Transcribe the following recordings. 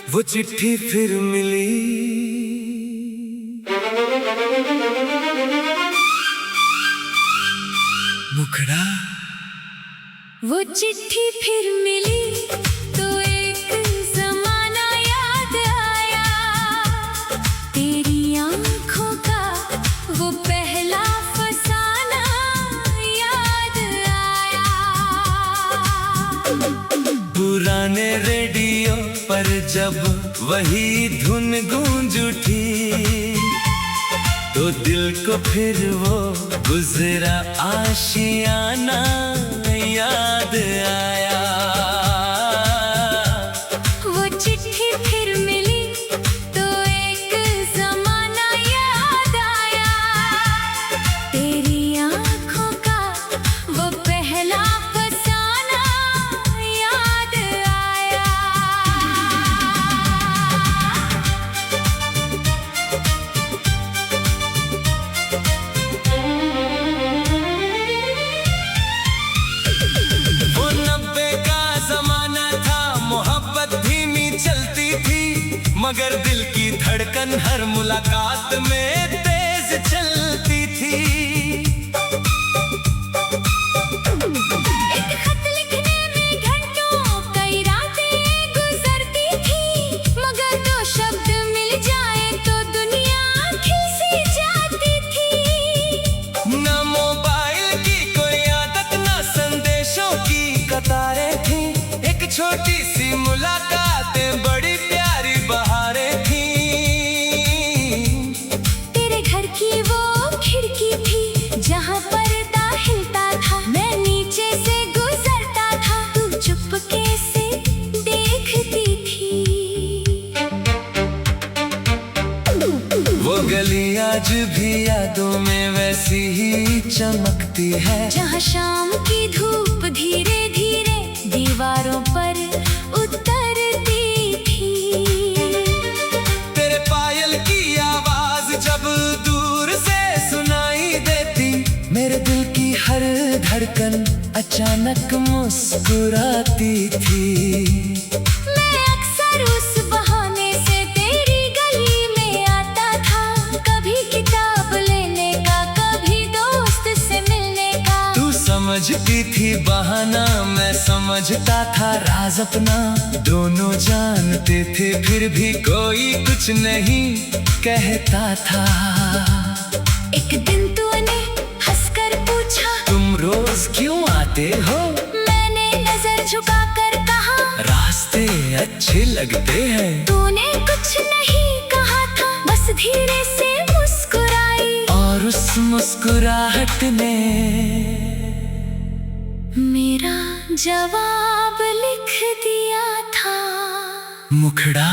वो चिट्ठी फिर मिली। मुखड़ा वो चिट्ठी फिर मिली तो एक जमाना याद आया। तेरी आंखों का वो पहला फसाना याद आया। पुराने रेडियो पर जब वही धुन गूंज उठी तो दिल को फिर वो गुजरा आशियाना याद आया। वो चिट्ठी फिर मिली तो एक जमाना याद आया। तेरी आंखों का वो पहला फसाना याद आया। वो 90 का जमाना था, मोहब्बत धीमी चलती थी, मगर दिल की धड़कन हर मुलाकात में तेज चलती थी। एक खत लिखने में घंटों कई रातें गुजरती थी, मगर दो शब्द मिल जाए तो दुनिया खिल सी जाती थी। ना मोबाइल की कोई आदत, ना संदेशों की कतारें थी, एक छोटी सी मुलाकातें बड़ी प्यारी बहारें थी। तेरे घर की वो खिड़की थी जहाँ पर्दा हिलता था, मैं नीचे से गुजरता था, तू चुपके से देखती थी। वो गली आज भी यादों में वैसी ही चमकती है, जहाँ शाम की धूप धीरे धीरे दीवारों पर उतरती थी। तेरे पायल की आवाज जब दूर से सुनाई देती, मेरे दिल की हर धड़कन अचानक मुस्कुराती थी। मैं अक्सर उस बहाने से तेरी गली में आता था, कभी किताब लेने का, कभी दोस्त से मिलने का। तू समझती थी बहाना, मैं समझता था राज अपना, दोनों जानते थे फिर भी कोई कुछ नहीं कहता था। एक दिन तूने हंसकर पूछा, तुम रोज क्यों आते हो? मैंने नजर झुकाकर कहा, रास्ते अच्छे लगते हैं। तूने कुछ नहीं कहा था, बस धीरे से मुस्कुराई, और उस मुस्कुराहट ने मेरा जवाब लिख दिया था। मुखड़ा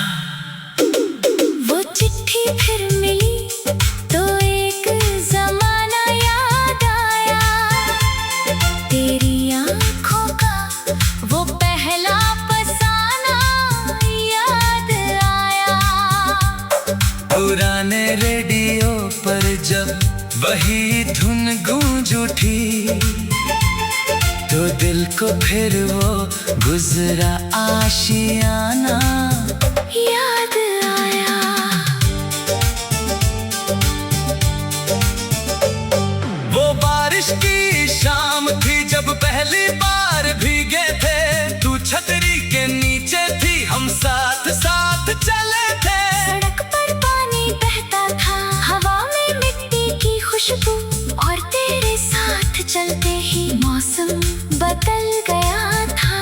वो चिट्ठी फिर मिली तो एक जमाना याद आया। तेरी आंखों का वो पहला फसाना याद आया। पुराने रेडियो पर जब वही धुन गूंज उठी तो दिल को फिर वो गुजरा आशियाना याद आया। वो बारिश की शाम थी जब पहली बार भीगे थे, तू छतरी के नीचे थी, हम साथ साथ चले थे। सड़क पर पानी बहता था, हवा में मिट्टी की खुशबू, और तेरे साथ चलते ही मौसम बदल गया था।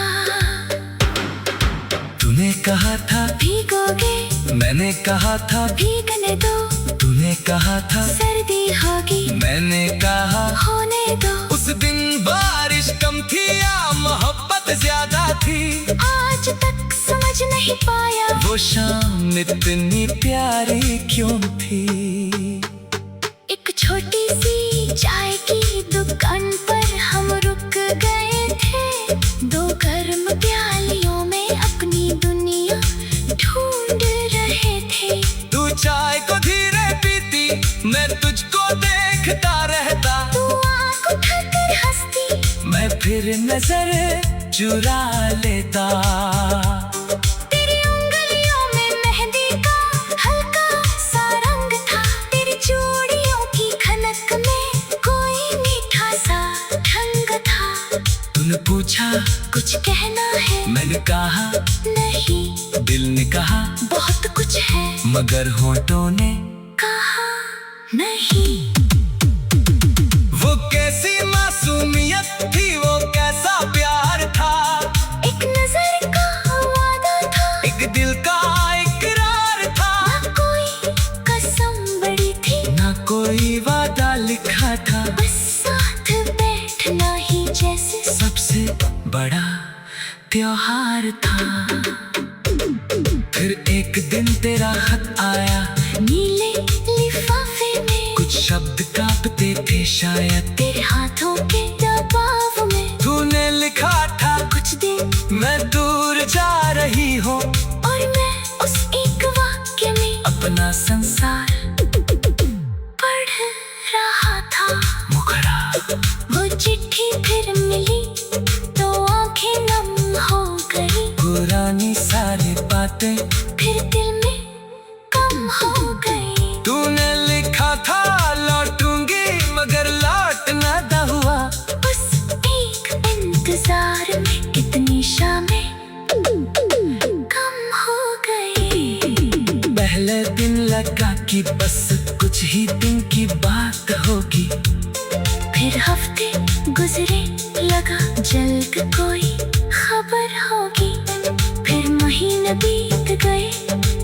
तूने कहा था भीगोगे, मैंने कहा था भीगने दो, तूने कहा था सर्दी होगी, मैंने कहा होने दो। उस दिन बारिश कम थी या मोहब्बत ज्यादा थी, आज तक समझ नहीं पाया वो शाम इतनी प्यारी क्यों थी। एक छोटी सी चाय की दुकान पर हम रुक गए थे, दो गर्म प्यालियों में अपनी दुनिया ढूंढ रहे थे। तू चाय को धीरे पीती, मैं तुझको देखता रहता, तू आँख उठाकर हंसती, मैं फिर नजर चुरा लेता। तेरी उंगलियों में मैंने कहा नहीं, दिल ने कहा बहुत कुछ है, मगर होठों ने कहा नहीं। वो कैसी मासूमियत थी, वो कैसा प्यार था, एक नजर का वादा था, एक दिल का इकरार था। ना कोई कसम बड़ी थी, ना कोई वादा लिखा था, बस साथ बैठना ही जैसे सबसे बड़ा त्योहार था। फिर एक दिन तेरा खत आया, नीले लिफाफे में कुछ शब्द कांपते थे शायद तेरे हाथों के दबाव में। तूने लिखा था कुछ दिन मैं दूर जा रही हूँ, और मैं उस एक वाक्य में अपना संसार पढ़ रहा था। मुखड़ा वो चिट्ठी फिर मिली तो आंखें नम हो गई, पुरानी सारी बातें फिर दिल में कम हो गई। तूने लिखा था लौटूंगी, मगर लौट ना हुआ। उस एक इंतजार में कितनी शामें कम हो गई। पहले दिन लगा कि बस कुछ ही दिन की बात होगी, फिर हफ्ते गुजरे लगा जल्द कोई खबर होगी, फिर महीने बीत गए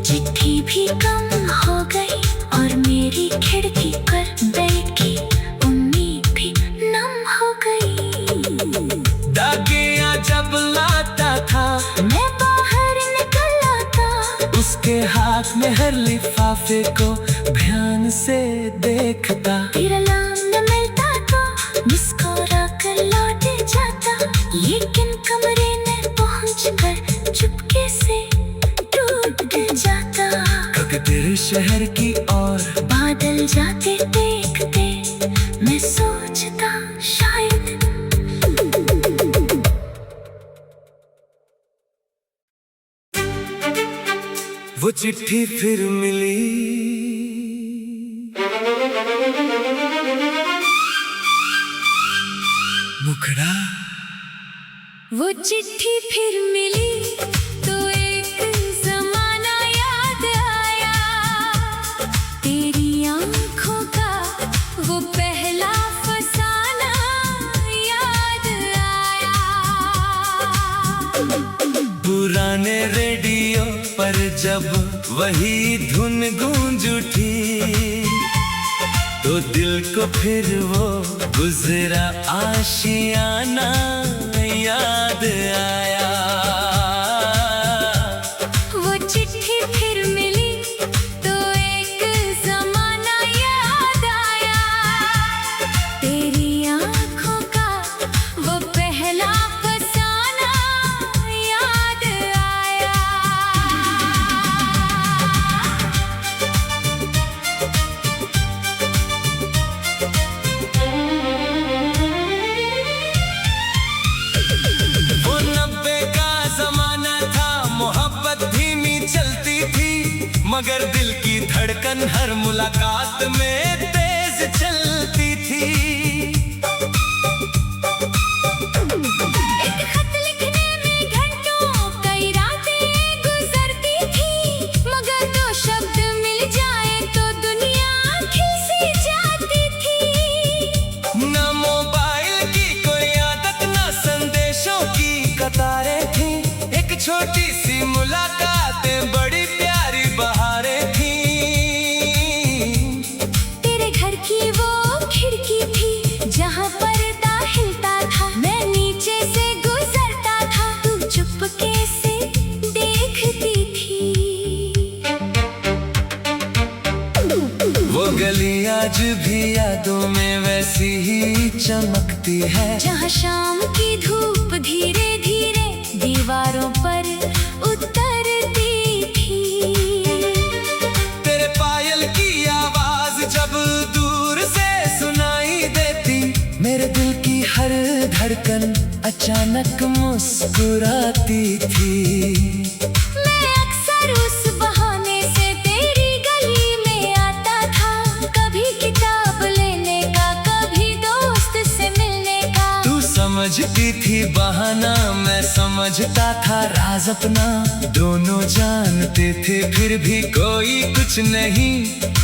चिट्ठी भी कम हो गई, और मेरी खिड़की पर बैठी उम्मीद भी नम हो गई। दागियाँ जब लाता था मैं बाहर निकल आता, उसके हाथ में हर लिफाफे को ध्यान से देखता। फिर अलार्म न मिलता तो मुस्कुरा कर लौट जाता, लेकिन कमरे में पहुंचकर चुपके से टूट जाता। ककदिर शहर की ओर बादल जाते देखते मैं सोचता शायद वो चिट्ठी फिर मिली, मुखड़ा वो चिट्ठी फिर मिली तो एक जमाना याद आया, तेरी आंखों का वो पहला फसाना याद आया। पुराने रेडियो पर जब वही धुन गूंज उठी, तो दिल को फिर वो गुजरा आशियाना याद आया। वो चिट्ठी फिर मिली तो एक जमाना याद आया, तेरी आंखों का वो पहला फसाना याद आया। वो 90 का जमाना था, मोहब्बत धीमी चलती थी, मगर दिल की धड़कन हर मुलाकात में तेज चलती थी। एक खत लिखने में घंटों कई रातें गुजरती थी, मगर दो शब्द मिल जाए तो दुनिया खिल सी जाती थी। ना मोबाइल की कोई आदत, ना संदेशों की कतारें थी, एक छोटी सी मुलाकातें बड़ी प्यारी बहारें थी। तेरे घर की वो खिड़की थी जहाँ पर्दा हिलता था, मैं नीचे से गुजरता था, तू चुपके से देखती थी। वो गली आज भी यादों में वैसी ही चमकती है, जहाँ शाम की धूप धीरे धीरे दीवारों पर उतरती थी। तेरे पायल की आवाज जब दूर से सुनाई देती, मेरे दिल की हर धड़कन अचानक मुस्कुराती थी। मैं अक्सर उस बहाने से तेरी गली में आता था, कभी किताब लेने का, कभी दोस्त से मिलने का। तू समझती थी बहाना, मैं समझ समझता था राज अपना, दोनों जानते थे फिर भी कोई कुछ नहीं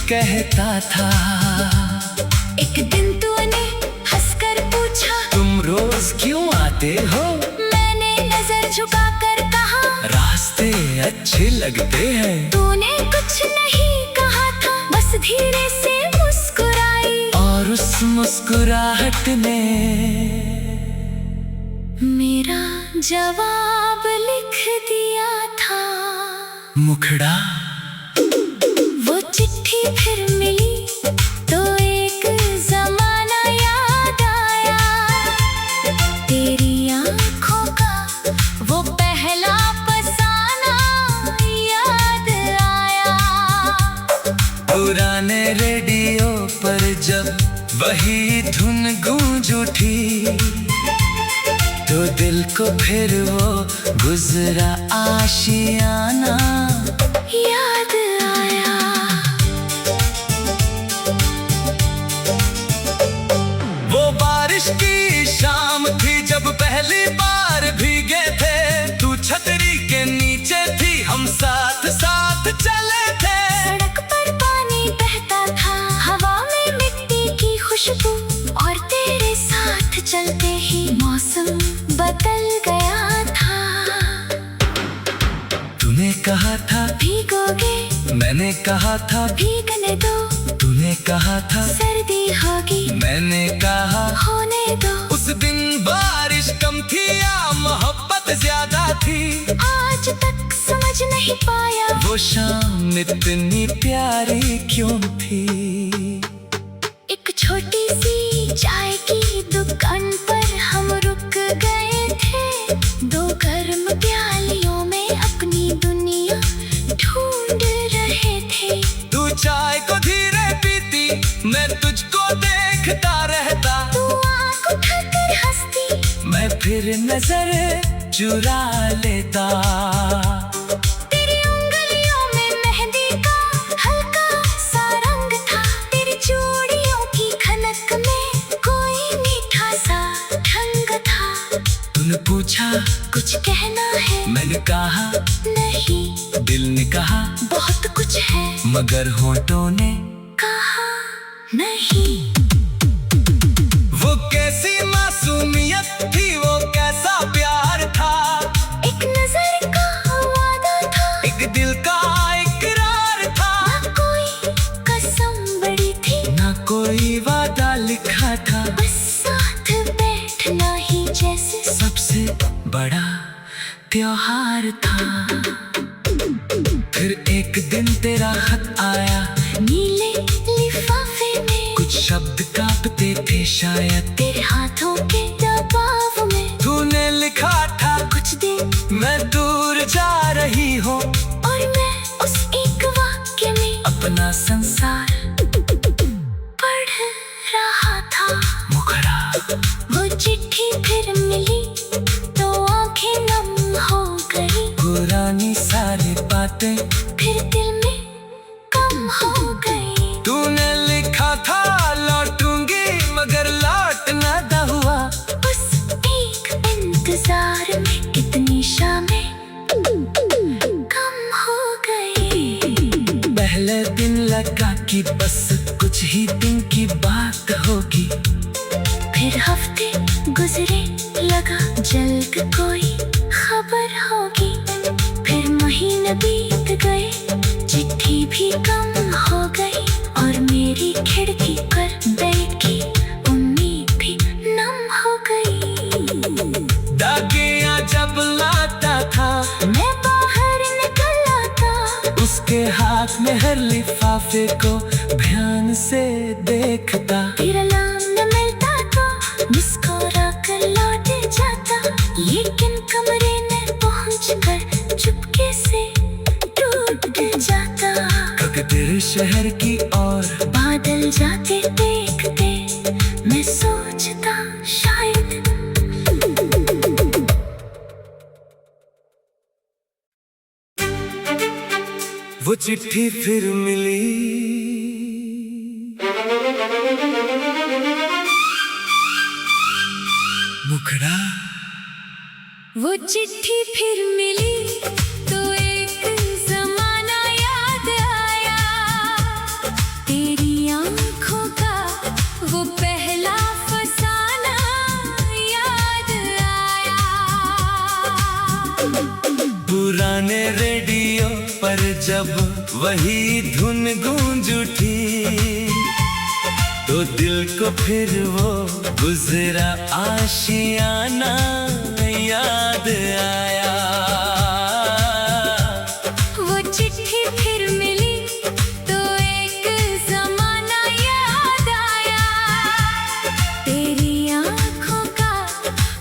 कहता था। एक दिन तूने हंसकर पूछा, तुम रोज क्यों आते हो? मैंने नजर झुकाकर कहा, रास्ते अच्छे लगते हैं। तूने कुछ नहीं कहा था, बस धीरे से मुस्कुराई, और उस मुस्कुराहट ने मेरा जवाब लिख दिया था। मुखड़ा। वो चिट्ठी फिर मिली तो एक जमाना याद आया, तेरी आंखों का वो पहला फसाना याद आया। पुराने रेडियो पर जब वही धुन गूंज उठी, तो दिल को फिर वो गुजरा आशियाना याद आया। वो बारिश की शाम थी जब पहली बार भीगे थे, तू छतरी के नीचे थी, हम साथ साथ चले थे। सड़क पर पानी बहता था, हवा में मिट्टी की खुशबू, और तेरे साथ चलते ही मौसम बदल गया था। तूने कहा था भीगोगे, मैंने कहा था भीगने दो, तूने कहा था सर्दी होगी, मैंने कहा होने दो। उस दिन बारिश कम थी या मोहब्बत ज्यादा थी, आज तक समझ नहीं पाया वो शाम इतनी प्यारी क्यों थी। एक छोटी सी चाय की दुकान पर हम रुक गए थे, दो गर्म प्यालियों में अपनी दुनिया ढूंढ रहे थे। तू चाय को धीरे पीती, मैं तुझको देखता रहता, तू आँख उठाकर हंसती, मैं फिर नजर चुरा लेता। तेरी उंगलियों में मेहंदी का हल्का सा रंग था, तेरी चूड़ियों की खनक में कोई मीठा सा ढंग था। तूने पूछा कुछ कहना है, मैंने कहा नहीं, दिल ने कहा बहुत कुछ है, मगर होठों ने कहा नहीं। वो कैसी मासूमियत थी, वो कैसा प्यार था, एक नजर का वादा था, एक दिल का इकरार था। ना कोई कसम बड़ी थी, ना कोई वादा लिखा था, बस साथ बैठना ही जैसे सबसे बड़ा त्योहार था। फिर एक दिन तेरा खत आया, नीले लिफाफे में कुछ शब्द कांपते थे शायद, तेरे हाथों के दबाव में। तूने लिखा था कुछ दिन मैं दूर जा रही हूँ, और मैं उस एक वाक्य में अपना संसार पढ़ रहा था। मुखड़ा। वो चिट्ठी फिर मिली तो आंखें नम हो गई, पुरानी सारी बातें फिर दिल में कम हो गई। तूने लिखा था लौटूंगी, मगर लौट ना हुआ। उस एक इंतजार में कितनी शामें कम हो गई। पहले दिन लगा कि बस कुछ ही दिन की बात होगी, फिर हफ्ते गुजरे, लगा जल्द कोई खबर होगी, फिर महीने बीत गए, चिट्ठी भी कम हो गई, और मेरी खिड़की पर बैठी उम्मीद भी नम हो गई। दागियाँ जब लाता था, मैं बाहर निकल आता, उसके हाथ में हर लिफाफे को ध्यान से देखता। फिर अलार्म न मिलता तो मुस्कुरा कर लौट जाता, लेकिन कमरे में पहुंचकर चुपके से टूट जाता। तेरे शहर की ओर बादल जाते देखते मैं सोचता शायद वो चिट्ठी फिर मिली, मुखड़ा। वो चिट्ठी फिर मिली तो एक जमाना याद आया, तेरी आंखों का वो पहला फसाना याद आया। पुराने रेडियो पर जब वही धुन गूंज उठी, तो दिल को फिर वो गुजरा आशियाना याद आया। वो चिट्ठी फिर मिली तो एक जमाना याद आया, तेरी आंखों का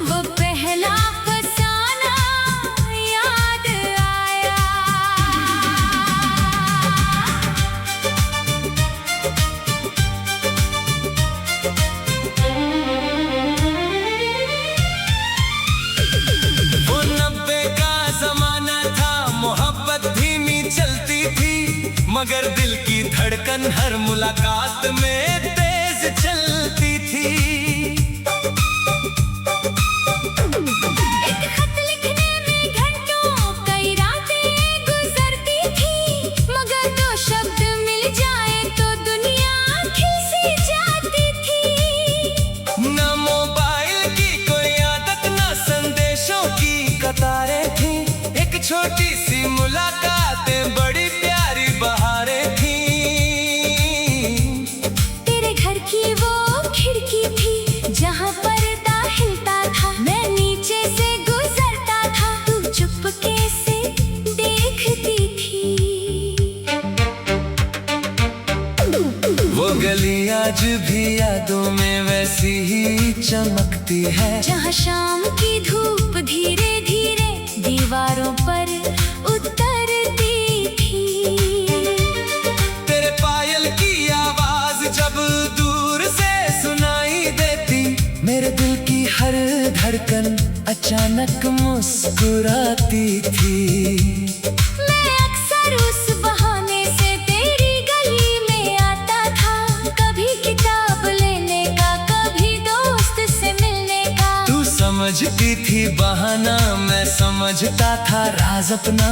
वो पहला फसाना याद आया। वो 90 का जमाना था, मोहब्बत धीमी चलती थी, मगर दिल की धड़कन हर मुलाकात में तेज चलती थी। एक खत लिखने में घंटों कई रातें गुजरती थी, मगर दो शब्द मिल जाए तो दुनिया खिल सी जाती थी। न मोबाइल की कोई आदत, न संदेशों की कतारें थी, एक छोटी सी मुलाकातें बड़ी प्यारी बहारें थी। तेरे घर की वो खिड़की थी जहाँ पर्दा हिलता था, मैं नीचे से गुजरता था, तू चुपके से देखती थी। वो गली आज भी यादों में वैसी ही चमकती है, जहाँ शाम की धूप धीरे धीरे दीवारों पर उतरती थी। तेरे पायल की आवाज जब दूर से सुनाई देती, मेरे दिल की हर धड़कन अचानक मुस्कुराती थी। मैं अक्सर उस बहाने से तेरी गली में आता था, कभी किताब लेने का, कभी दोस्त से मिलने का। तू समझती थी बहाना, मैं समझता था राज अपना,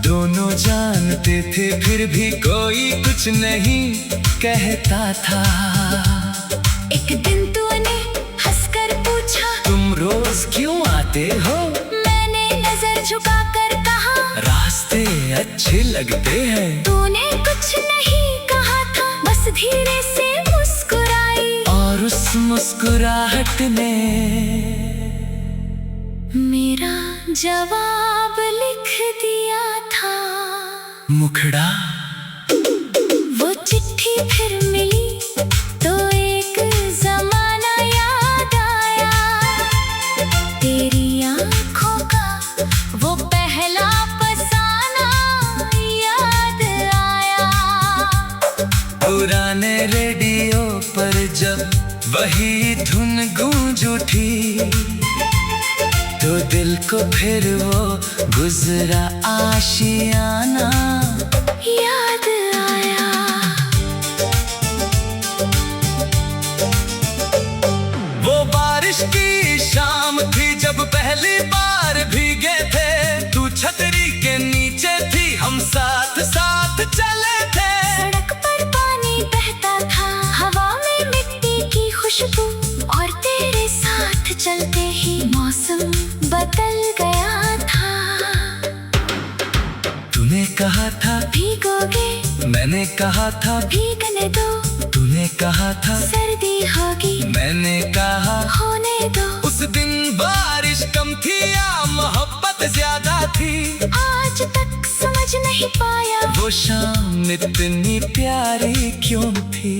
दोनों जानते थे फिर भी कोई कुछ नहीं कहता था। एक दिन तूने हंसकर पूछा, तुम रोज क्यों आते हो? मैंने नजर झुकाकर कहा, रास्ते अच्छे लगते हैं। तूने कुछ नहीं कहा था, बस धीरे से मुस्कुराई, और उस मुस्कुराहट ने मेरा जवाब लिख दिया था। मुखड़ा। वो चिट्ठी फिर मिली तो एक जमाना याद आया, तेरी आंखों का वो पहला फसाना याद आया। पुराने रेडियो पर जब वही धुन गूंज उठी, तो दिल को फिर वो गुजरा आशियाना याद आया। वो बारिश की शाम थी जब पहली बार भीगे थे, तू छतरी के नीचे थी, हम साथ साथ चले थे। सड़क पर पानी बहता था, हवा में मिट्टी की खुशबू, और तेरे साथ चलते ही मौसम बदल गया था। तूने कहा था भीगोगे, मैंने कहा था भीगने दो, तूने कहा था सर्दी होगी, मैंने कहा होने दो। उस दिन बारिश कम थी या मोहब्बत ज्यादा थी, आज तक समझ नहीं पाया वो शाम इतनी प्यारी क्यों थी।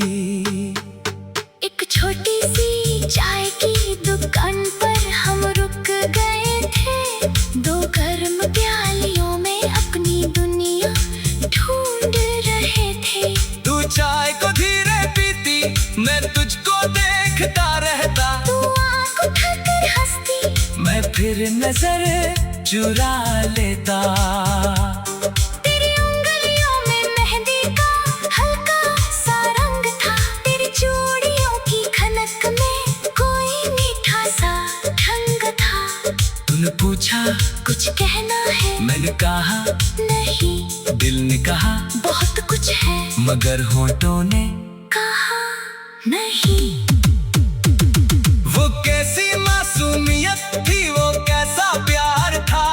एक छोटी सी चाय की दुकान पर हम रुक गए थे, दो गर्म प्यालियों में अपनी दुनिया ढूंढ रहे थे। तू चाय को धीरे पीती, मैं तुझको देखता रहता, तू आँख उठाकर हंसती, मैं फिर नजर चुरा लेता। तेरी उंगलियों में मेहंदी का हल्का सा रंग था, तेरी चूड़ियों की खनक में कोई मीठा सा ढंग था। तूने पूछा कहा नहीं, दिल ने कहा बहुत कुछ है, मगर होठों ने कहा नहीं। वो कैसी मासूमियत थी, वो कैसा प्यार था,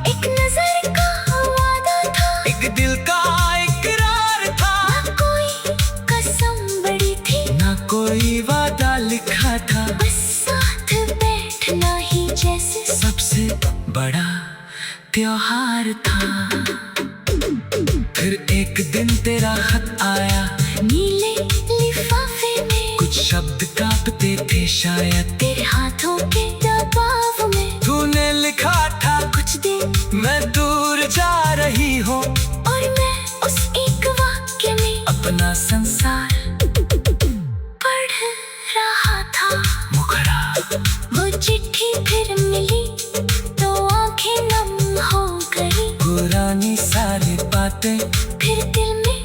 एक नजर का वादा था, एक दिल का इकरार था। ना कोई कसम बड़ी थी, ना कोई वादा लिखा था, बस साथ बैठना ही जैसे सबसे बड़ा त्योहार था। फिर एक दिन तेरा खत आया, नीले लिफाफे में कुछ शब्द कांपते थे शायद तेरे हाथों के दबाव में। तूने लिखा था कुछ दिन मैं दूर जा रही हूँ, और मैं उस एक वाक्य में अपना संसार पढ़ रहा था। मुखड़ा वो चिट्ठी फिर मिली तो आंखें नम हो गई, पुरानी सारी बातें फिर दिल में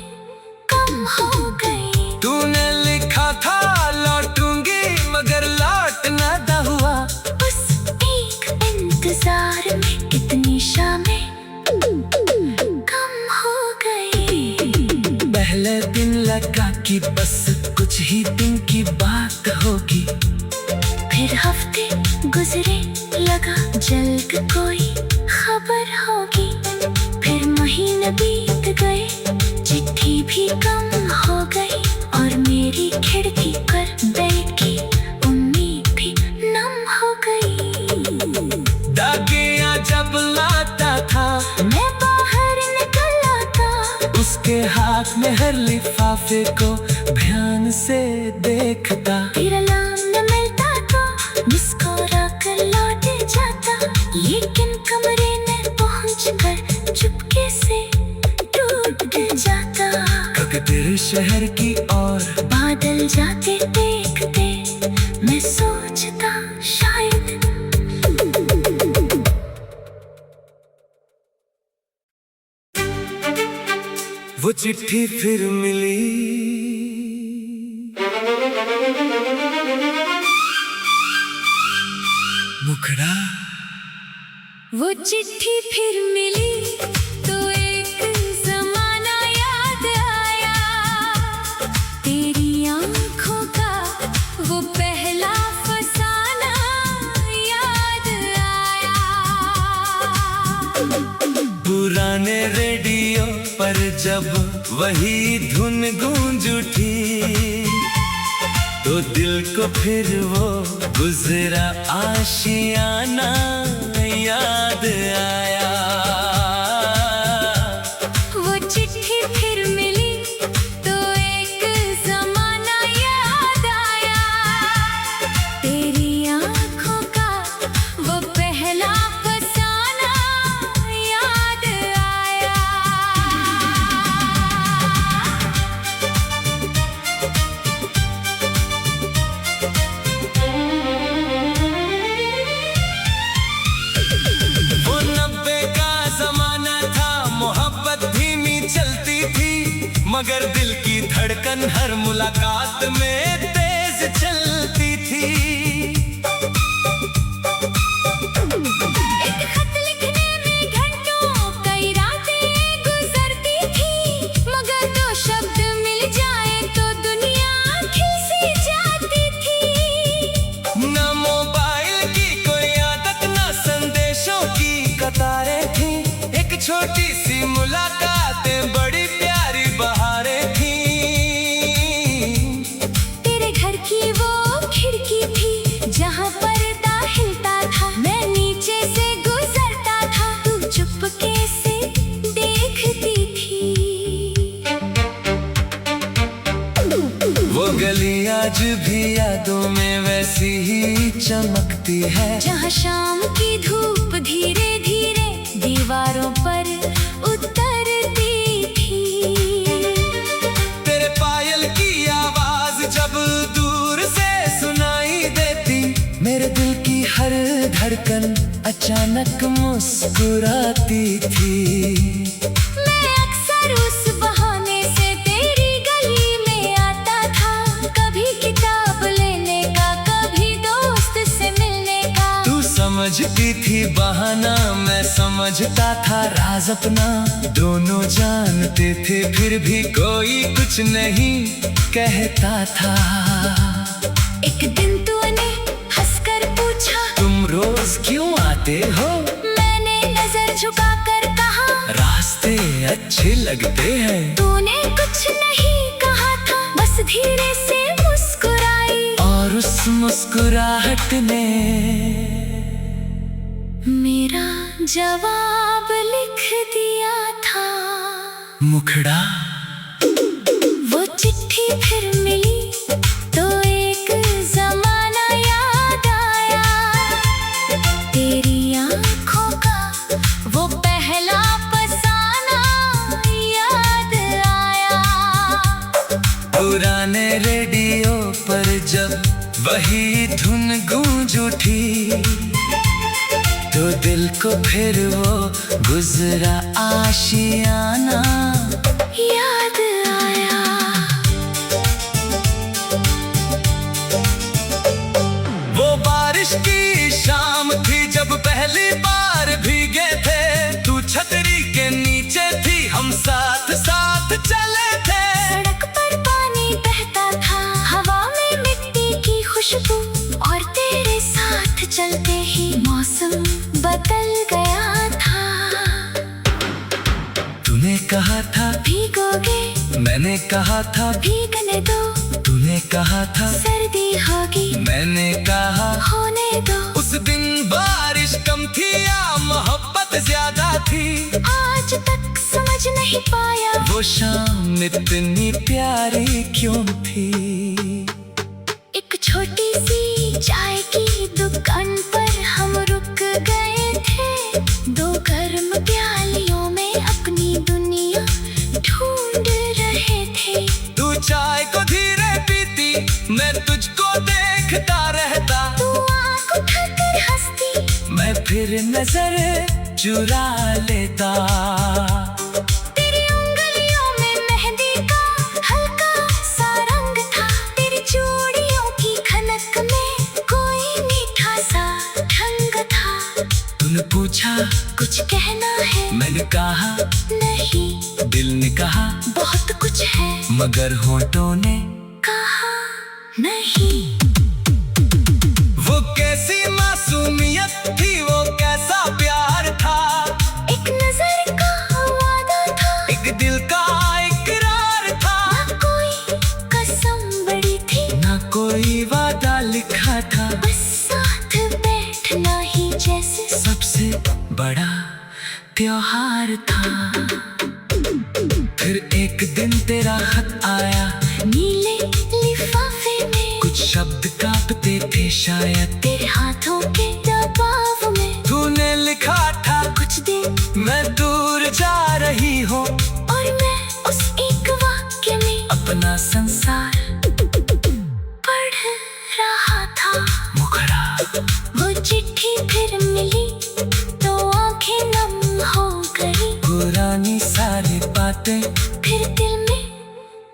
कम हो गई। तूने लिखा था लौटूंगी, मगर लौट ना हुआ। उस एक इंतजार में कितनी शामें कम हो गई। पहले दिन लगा कि बस कुछ ही दिन की बात होगी, फिर हफ्ते गुजरे, लगा जल्द कोई खबर होगी। फिर महीने बीत गए, चिट्ठी भी कम हो गई, और मेरी खिड़की पर बैठी उम्मीद भी नम हो गई। दागियां जब लाता था, मैं बाहर निकल आता, उसके हाथ में हर लिफाफे को ध्यान से देखता। फिर अलार्म न मिलता तो मुस्कुरा कर लौट जाता, लेकिन कमरे में पहुंचकर चुपके से टूट जाता। ककदिर शहर की ओर बादल जाते देखते मैं सोचता शायद वो चिट्ठी फिर मिली, मुखड़ा वो चिट्ठी फिर मिली तो एक जमाना याद आया, तेरी आंखों का वो पहला फसाना याद आया। पुराने रेडियो पर जब वही धुन गूंज उठी, तो दिल को फिर वो गुजरा आशियाना याद आया। वो चिट्ठी फिर मिली तो एक जमाना याद आया, तेरी आंखों का वो पहला फसाना याद आया। वो 90 का जमाना था, मोहब्बत धीमी चलती थी, मगर दिल की धड़कन हर मुलाकात में तेज चलती थी। एक खत लिखने में घंटों कई रातें गुजरती थी, मगर दो शब्द मिल जाए तो दुनिया खिल सी जाती थी। ना मोबाइल की कोई आदत, ना संदेशों की कतारें थी, एक छोटी सी मुलाकातें बड़ी प्यारी बहारें थी। तेरे घर की वो खिड़की थी जहाँ पर्दा हिलता था, मैं नीचे से गुजरता था, तू चुपके से देखती थी। वो गली आज भी यादों में वैसी ही चमकती है, जहाँ शाम की धूप धीरे धीरे दीवारों पर उतरती थी। तेरे पायल की आवाज जब दूर से सुनाई देती, मेरे दिल की हर धड़कन अचानक मुस्कुराती थी। मैं अक्सर उस बहाने से तेरी गली में आता था, कभी किताब लेने का, कभी दोस्त से मिलने का। तू समझती थी बहाना, मैं समझता था राज अपना दोनों जानते थे, फिर भी कोई कुछ नहीं कहता था। एक दिन तूने हंसकर पूछा, तुम रोज क्यों आते हो? मैंने नजर झुकाकर कहा, रास्ते अच्छे लगते हैं। तूने कुछ नहीं कहा था, बस धीरे से मुस्कुराई, और उस मुस्कुराहट ने मेरा जवाब लिख दिया था। मुखड़ा। वो चिट्ठी फिर मिली तो एक जमाना याद आया, तेरी आंखों का वो पहला फसाना याद आया। पुराने रेडियो पर जब वही धुन गूंज उठी, तो दिल को फिर वो गुजरा आशियाना याद आया। वो बारिश की शाम थी जब पहली बार भीगे थे, तू छतरी के नीचे थी, हम साथ साथ चले थे। सड़क पर पानी बहता था, हवा में मिट्टी की खुशबू, और तेरे साथ चलते ही मौसम बदल गया था। तूने कहा था भीगोगे, मैंने कहा था भीगने दो, तूने कहा था सर्दी होगी, मैंने कहा होने दो। उस दिन बारिश कम थी या मोहब्बत ज्यादा थी, आज तक समझ नहीं पाया वो शाम इतनी प्यारी क्यों थी। एक छोटी सी चाय की दुकान पर हम रुक गए थे, दो गर्म प्यालियों में अपनी दुनिया ढूंढ रहे थे। तू चाय को धीरे पीती, मैं तुझको देखता रहता, तू आँख उठाकर हंसती, मैं फिर नजर चुरा लेता। तेरी उंगलियों में मेहंदी का हल्का सा रंग था, तेरी चूड़ियों की खनक में कोई मीठा सा ढंग था। तूने पूछा कुछ कहना है, मैंने कहा नहीं, दिल ने कहा बहुत कुछ है, मगर होठों ने कहा नहीं। वो कैसी मासूमियत थी, वो कैसा प्यार था, एक नजर का वादा था, एक दिल का इकरार था। ना कोई कसम बड़ी थी, ना कोई वादा लिखा था, बस साथ बैठना ही जैसे सबसे बड़ा त्योहार था। फिर एक दिन तेरा खत आया, नीले लिफाफे में कुछ शब्द कांपते थे शायद, तेरे हाथों के दबाव में तूने लिखा था कुछ दिन मैं दूर जा रही हूँ, और मैं उस एक वाक्य में अपना संसार पढ़ रहा था। मुखड़ा। वो चिट्ठी फिर मिली तो आंखें नम हो गई, पुरानी सारी बातें फिर दिल में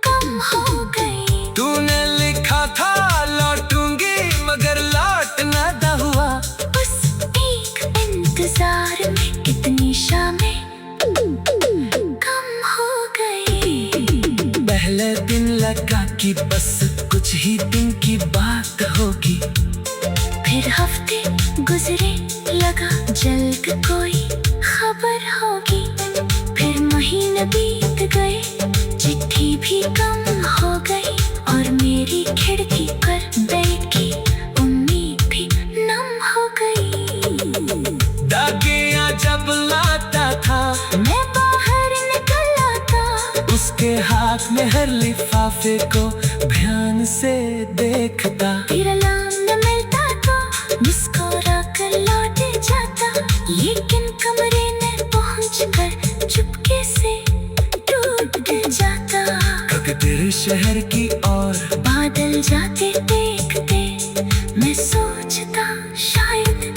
कम हो गई। तूने लिखा था लौटूंगी, मगर लौट ना हुआ, उस एक इंतजार में कितनी शामें कम हो गई। पहले दिन लगा कि बस कुछ ही दिन की बात होगी, फिर हफ्ते गुजरे, लगा जल्द कोई खबर होगी, फिर महीने बीत गए, चिट्ठी भी कम हो गई, और मेरी खिड़की पर बैठी उम्मीद भी नम हो गई। दागियां जब लाता था, मैं बाहर निकल आता, उसके हाथ में हर लिफाफे को ध्यान से देखता, फिर अलार्म न मिलता तो मुस्कुरा कर लौट जाता, लेकिन कमरे में पहुंचकर चुपके से टूट जाता। कभी तेरे शहर की ओर बादल जाते देखते मैं सोचता शायद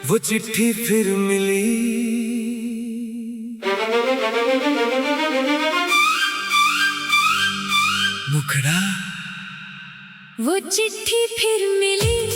वो चिट्ठी फिर मिली, मुखड़ा। वो चिट्ठी फिर मिली